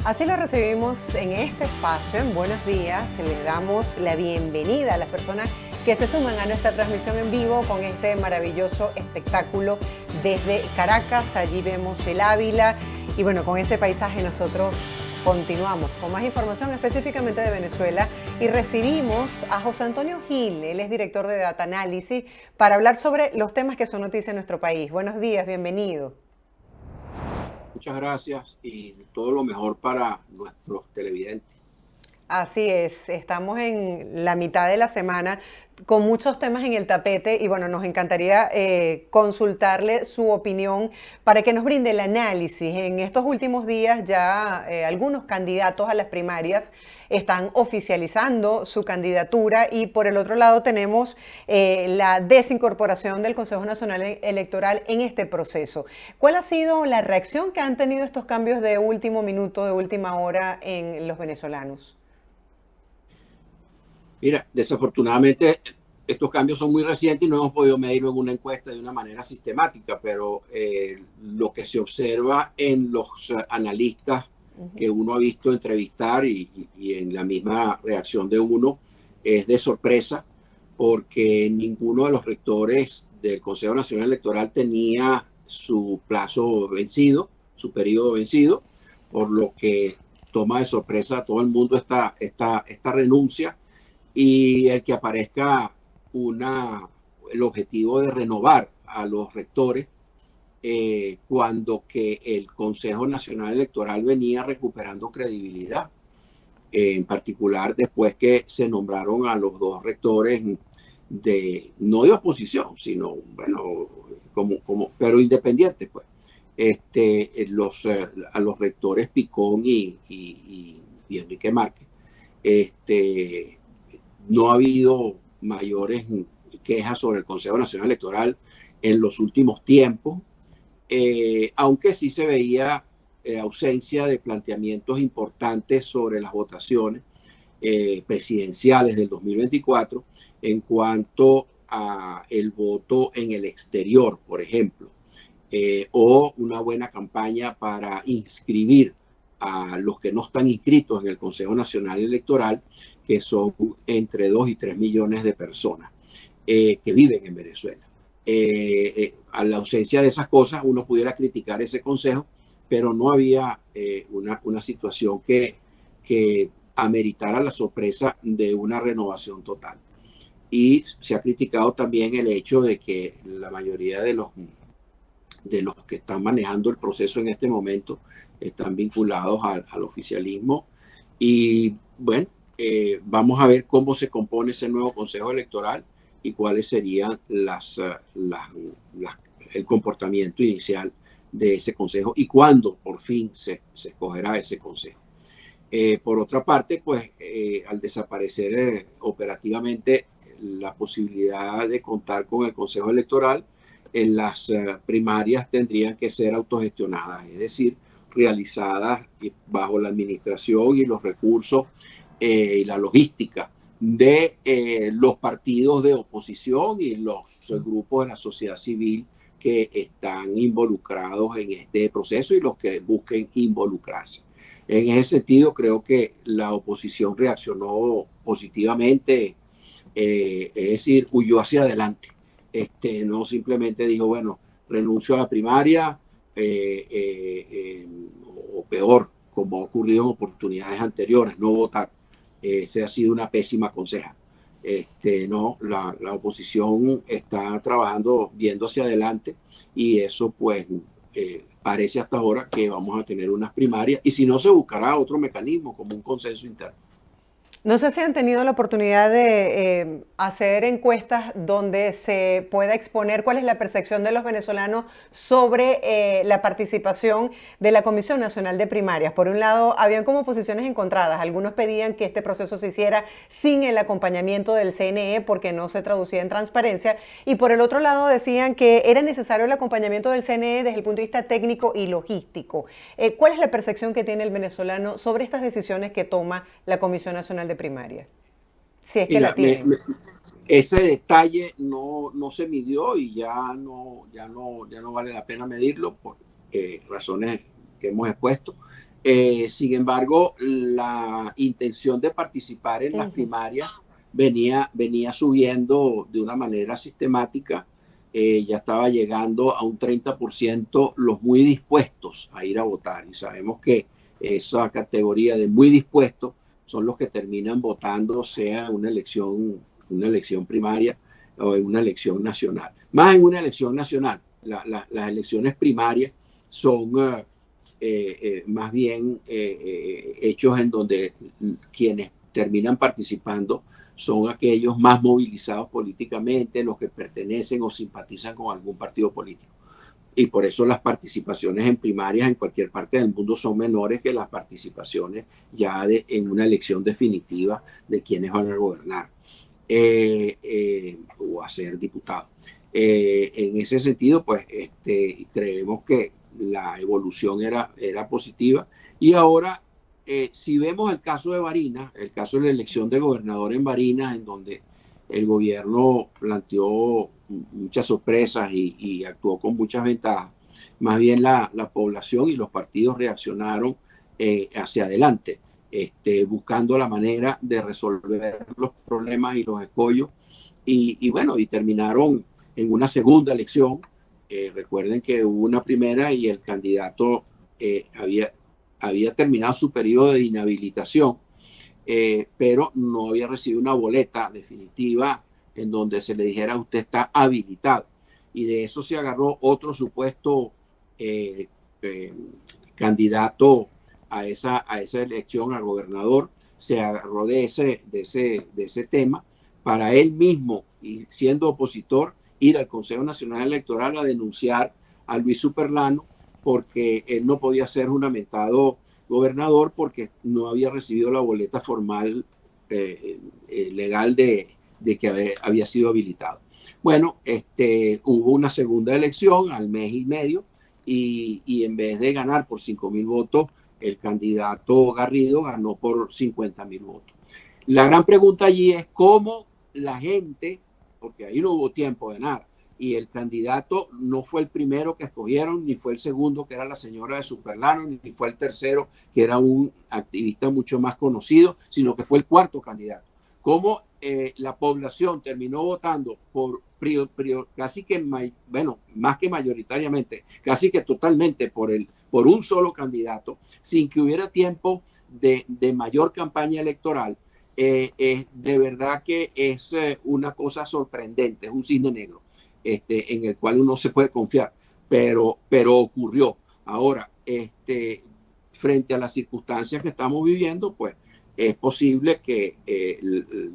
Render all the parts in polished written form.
Así lo recibimos en este espacio, en Buenos Días. Le damos la bienvenida a las personas que se suman a nuestra transmisión en vivo con este maravilloso espectáculo desde Caracas. Allí vemos el Ávila y bueno, con este paisaje nosotros continuamos con más información específicamente de Venezuela y recibimos a José Antonio Gil, él es director de Data Analysis, para hablar sobre los temas que son noticia en nuestro país. Buenos días, bienvenido. Muchas gracias y todo lo mejor para nuestros televidentes. Así es, estamos en la mitad de la semana con muchos temas en el tapete y bueno, nos encantaría consultarle su opinión para que nos brinde el análisis. En estos últimos días ya algunos candidatos a las primarias están oficializando su candidatura y por el otro lado tenemos la desincorporación del Consejo Nacional Electoral en este proceso. ¿Cuál ha sido la reacción que han tenido estos cambios de último minuto, de última hora en los venezolanos? Mira, desafortunadamente estos cambios son muy recientes y no hemos podido medirlo en una encuesta de una manera sistemática, pero lo que se observa en los analistas que uno ha visto entrevistar y en la misma reacción de uno es de sorpresa, porque ninguno de los rectores del Consejo Nacional Electoral tenía su plazo vencido, su periodo vencido, por lo que toma de sorpresa a todo el mundo esta renuncia y el que aparezca el objetivo de renovar a los rectores cuando que el Consejo Nacional Electoral venía recuperando credibilidad, en particular después que se nombraron a los dos rectores no de oposición, sino, bueno, pero independientes, pues, a los rectores Picón y Enrique Márquez. No ha habido mayores quejas sobre el Consejo Nacional Electoral en los últimos tiempos, aunque sí se veía ausencia de planteamientos importantes sobre las votaciones presidenciales del 2024 en cuanto a el voto en el exterior, por ejemplo, o una buena campaña para inscribir a los que no están inscritos en el Consejo Nacional Electoral, que son entre 2 y 3 millones de personas que viven en Venezuela. A la ausencia de esas cosas, uno pudiera criticar ese consejo, pero no había una situación que ameritara la sorpresa de una renovación total. Y se ha criticado también el hecho de que la mayoría de los que están manejando el proceso en este momento están vinculados al oficialismo. Y bueno, vamos a ver cómo se compone ese nuevo Consejo Electoral y cuáles serían el comportamiento inicial de ese Consejo y cuándo por fin se escogerá ese Consejo. Por otra parte, pues al desaparecer operativamente la posibilidad de contar con el Consejo Electoral, en las primarias tendrían que ser autogestionadas, es decir, realizadas bajo la administración y los recursos y la logística de los partidos de oposición y los grupos de la sociedad civil que están involucrados en este proceso y los que busquen involucrarse. En ese sentido, creo que la oposición reaccionó positivamente, es decir, huyó hacia adelante. No simplemente dijo, bueno, renuncio a la primaria, o peor, como ha ocurrido en oportunidades anteriores, no votar. Esa ha sido una pésima conseja. No, la oposición está trabajando, viendo hacia adelante, y eso pues parece hasta ahora que vamos a tener unas primarias, y si no, se buscará otro mecanismo como un consenso interno. No sé si han tenido la oportunidad de hacer encuestas donde se pueda exponer cuál es la percepción de los venezolanos sobre la participación de la Comisión Nacional de Primarias. Por un lado, habían como posiciones encontradas. Algunos pedían que este proceso se hiciera sin el acompañamiento del CNE porque no se traducía en transparencia. Y por el otro lado, decían que era necesario el acompañamiento del CNE desde el punto de vista técnico y logístico. ¿Cuál es la percepción que tiene el venezolano sobre estas decisiones que toma la Comisión Nacional de Primaria? Si es que la Mira, tienen. ese detalle no se midió y ya no vale la pena medirlo por razones que hemos expuesto. Sin embargo, la intención de participar en las Ujú. primarias venía subiendo de una manera sistemática. Ya estaba llegando a un 30% los muy dispuestos a ir a votar. Y sabemos que esa categoría de muy dispuestos son los que terminan votando, sea en una elección primaria o en una elección nacional. Más en una elección nacional. Las elecciones primarias son más bien hechos en donde quienes terminan participando son aquellos más movilizados políticamente, los que pertenecen o simpatizan con algún partido político. Y por eso las participaciones en primarias en cualquier parte del mundo son menores que las participaciones ya en una elección definitiva de quienes van a gobernar o a ser diputados. En ese sentido, pues creemos que la evolución era positiva. Y ahora, si vemos el caso de Barinas, el caso de la elección de gobernador en Barinas, en donde el gobierno planteó muchas sorpresas y actuó con muchas ventajas, más bien la población y los partidos reaccionaron hacia adelante, buscando la manera de resolver los problemas y los escollos. Bueno, y terminaron en una segunda elección. Recuerden que hubo una primera y el candidato había terminado su periodo de inhabilitación, pero no había recibido una boleta definitiva en donde se le dijera usted está habilitado. Y de eso se agarró otro supuesto eh, eh, candidato a esa elección al gobernador, se agarró de ese tema para él mismo, y siendo opositor, ir al Consejo Nacional Electoral a denunciar a Luis Superlano porque él no podía ser juramentado gobernador porque no había recibido la boleta formal legal de que había sido habilitado. Bueno, hubo una segunda elección al mes y medio y en vez de ganar por 5.000 votos, el candidato Garrido ganó por 50.000 votos. La gran pregunta allí es cómo la gente, porque ahí no hubo tiempo de nada, y el candidato no fue el primero que escogieron, ni fue el segundo, que era la señora de Superlano, ni fue el tercero, que era un activista mucho más conocido, sino que fue el cuarto candidato. Cómo la población terminó votando por casi que, bueno, más que mayoritariamente, casi que totalmente por un solo candidato, sin que hubiera tiempo de mayor campaña electoral. De verdad que es una cosa sorprendente, es un cisne negro en el cual uno se puede confiar, pero ocurrió. Ahora, frente a las circunstancias que estamos viviendo, pues es posible que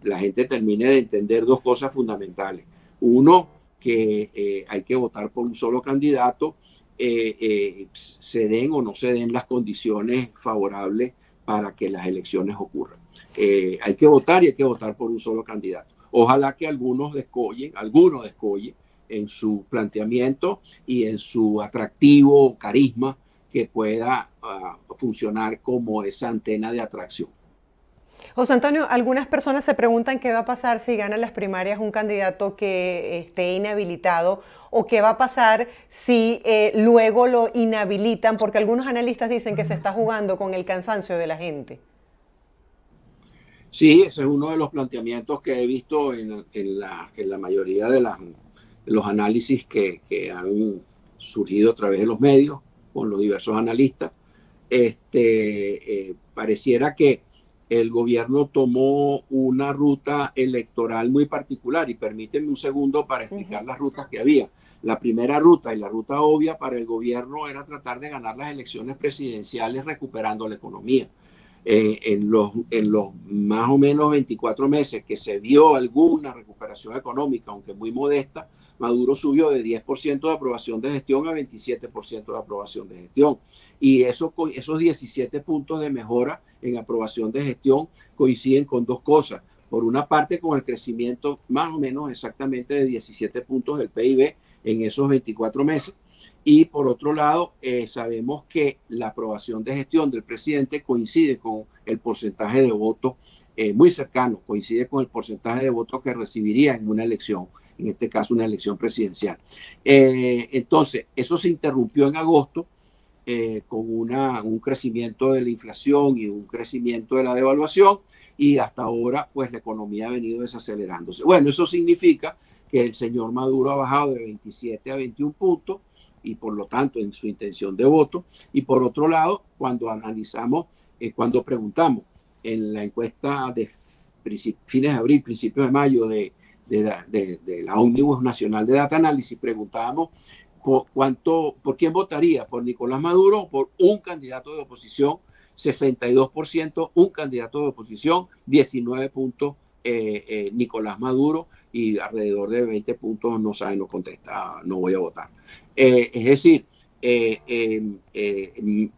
la gente termine de entender dos cosas fundamentales. Uno, que hay que votar por un solo candidato, se den o no se den las condiciones favorables para que las elecciones ocurran. Hay que votar y hay que votar por un solo candidato. Ojalá que algunos descollen en su planteamiento y en su atractivo carisma que pueda funcionar como esa antena de atracción. José Antonio, algunas personas se preguntan qué va a pasar si gana las primarias un candidato que esté inhabilitado o qué va a pasar si luego lo inhabilitan, porque algunos analistas dicen que se está jugando con el cansancio de la gente. Sí, ese es uno de los planteamientos que he visto en la mayoría de los análisis que han surgido a través de los medios con los diversos analistas. Pareciera que el gobierno tomó una ruta electoral muy particular y permíteme un segundo para explicar las rutas que había. La primera ruta y la ruta obvia para el gobierno era tratar de ganar las elecciones presidenciales recuperando la economía. En los más o menos 24 meses que se vio alguna recuperación económica, aunque muy modesta, Maduro subió de 10% de aprobación de gestión a 27% de aprobación de gestión. Y esos 17 puntos de mejora en aprobación de gestión coinciden con dos cosas. Por una parte, con el crecimiento más o menos exactamente de 17 puntos del PIB en esos 24 meses. Y por otro lado, sabemos que la aprobación de gestión del presidente coincide con el porcentaje de votos muy cercano, coincide con el porcentaje de votos que recibiría en una elección, en este caso una elección presidencial. Entonces, eso se interrumpió en agosto con un crecimiento de la inflación y un crecimiento de la devaluación, y hasta ahora pues la economía ha venido desacelerándose. Bueno, eso significa que el señor Maduro ha bajado de 27 a 21 puntos y por lo tanto en su intención de voto. Y por otro lado, cuando analizamos, cuando preguntamos en la encuesta de fines de abril, principios de mayo de la Omnibus Nacional de Data Análisis, preguntábamos por quién votaría, por Nicolás Maduro o por un candidato de oposición. 62% un candidato de oposición, 19 puntos Nicolás Maduro, y alrededor de 20 puntos no sabe, no contesta, no voy a votar. Es decir,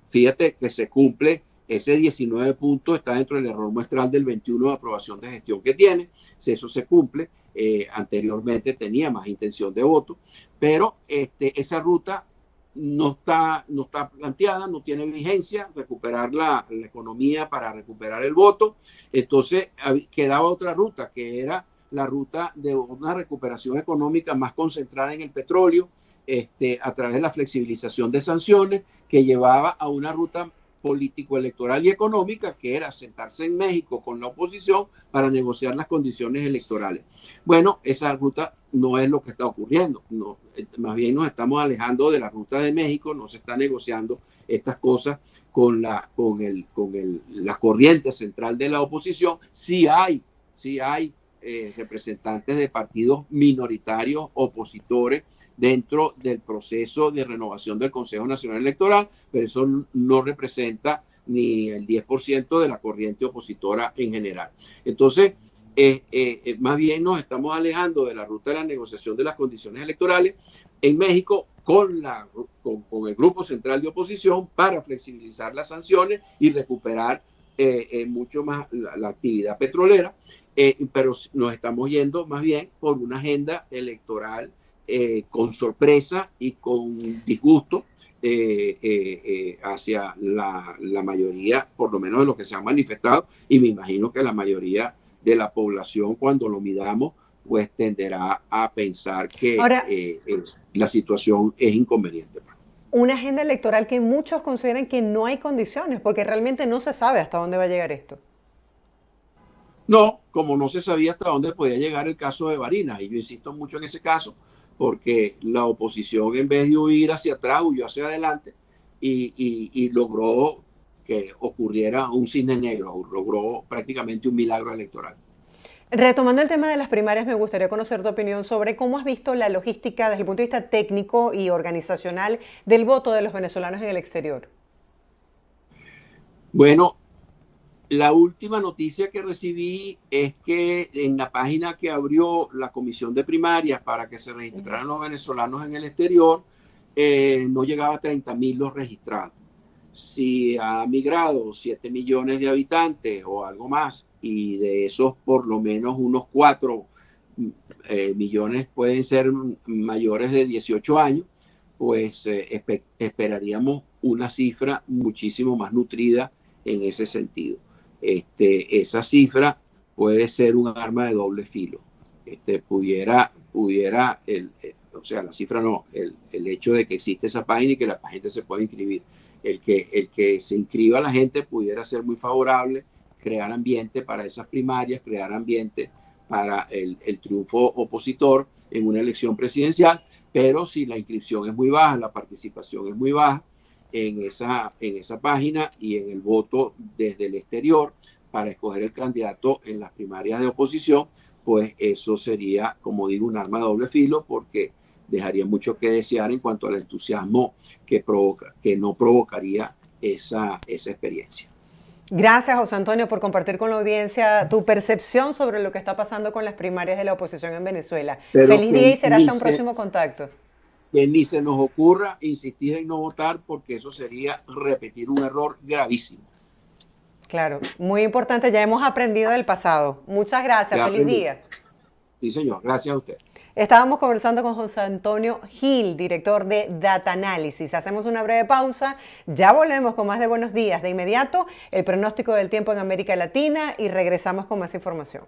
fíjate que se cumple ese 19 puntos, está dentro del error muestral del 21 de aprobación de gestión que tiene. Si eso se cumple, anteriormente tenía más intención de voto, pero esa ruta no está planteada, no tiene vigencia, recuperar la economía para recuperar el voto. Entonces quedaba otra ruta, que era la ruta de una recuperación económica más concentrada en el petróleo, a través de la flexibilización de sanciones, que llevaba a una ruta político-electoral y económica, que era sentarse en México con la oposición para negociar las condiciones electorales. Bueno, esa ruta no es lo que está ocurriendo, no, más bien nos estamos alejando de la ruta de México, no se está negociando estas cosas con la corriente central de la oposición. Sí hay representantes de partidos minoritarios opositores dentro del proceso de renovación del Consejo Nacional Electoral, pero eso no representa ni el 10% de la corriente opositora en general. Entonces, más bien nos estamos alejando de la ruta de la negociación de las condiciones electorales en México con el grupo central de oposición para flexibilizar las sanciones y recuperar mucho más la actividad petrolera, pero nos estamos yendo más bien por una agenda electoral con sorpresa y con disgusto hacia la mayoría, por lo menos de los que se han manifestado, y me imagino que la mayoría de la población, cuando lo midamos, pues tenderá a pensar que Ahora, la situación es inconveniente. una agenda electoral que muchos consideran que no hay condiciones, porque realmente no se sabe hasta dónde va a llegar esto. No, como no se sabía hasta dónde podía llegar el caso de Barinas, y yo insisto mucho en ese caso, porque la oposición, en vez de huir hacia atrás, huyó hacia adelante y logró que ocurriera un cisne negro, logró prácticamente un milagro electoral. Retomando el tema de las primarias, me gustaría conocer tu opinión sobre cómo has visto la logística desde el punto de vista técnico y organizacional del voto de los venezolanos en el exterior. Bueno, la última noticia que recibí es que en la página que abrió la Comisión de Primarias para que se registraran los venezolanos en el exterior, no llegaba a 30.000 los registrados. Si ha migrado 7 millones de habitantes o algo más, y de esos por lo menos unos 4 millones pueden ser mayores de 18 años, pues esperaríamos una cifra muchísimo más nutrida en ese sentido. Esa cifra puede ser un arma de doble filo. Pudiera o sea, la cifra no, el hecho de que existe esa página y que la gente se pueda inscribir. El que se inscriba la gente pudiera ser muy favorable, crear ambiente para esas primarias, crear ambiente para el triunfo opositor en una elección presidencial, pero si la inscripción es muy baja, la participación es muy baja en esa página y en el voto desde el exterior para escoger el candidato en las primarias de oposición, pues eso sería, como digo, un arma de doble filo, porque dejaría mucho que desear en cuanto al entusiasmo que no provocaría esa experiencia. Gracias, José Antonio, por compartir con la audiencia tu percepción sobre lo que está pasando con las primarias de la oposición en Venezuela. Pero Feliz día y será hasta un próximo contacto. Que ni se nos ocurra insistir en no votar, porque eso sería repetir un error gravísimo. Claro, muy importante, ya hemos aprendido del pasado. Muchas gracias, feliz día. Sí, señor, gracias a usted. Estábamos conversando con José Antonio Gil, director de Data Análisis. Hacemos una breve pausa, ya volvemos con más de Buenos Días. De inmediato, el pronóstico del tiempo en América Latina y regresamos con más información.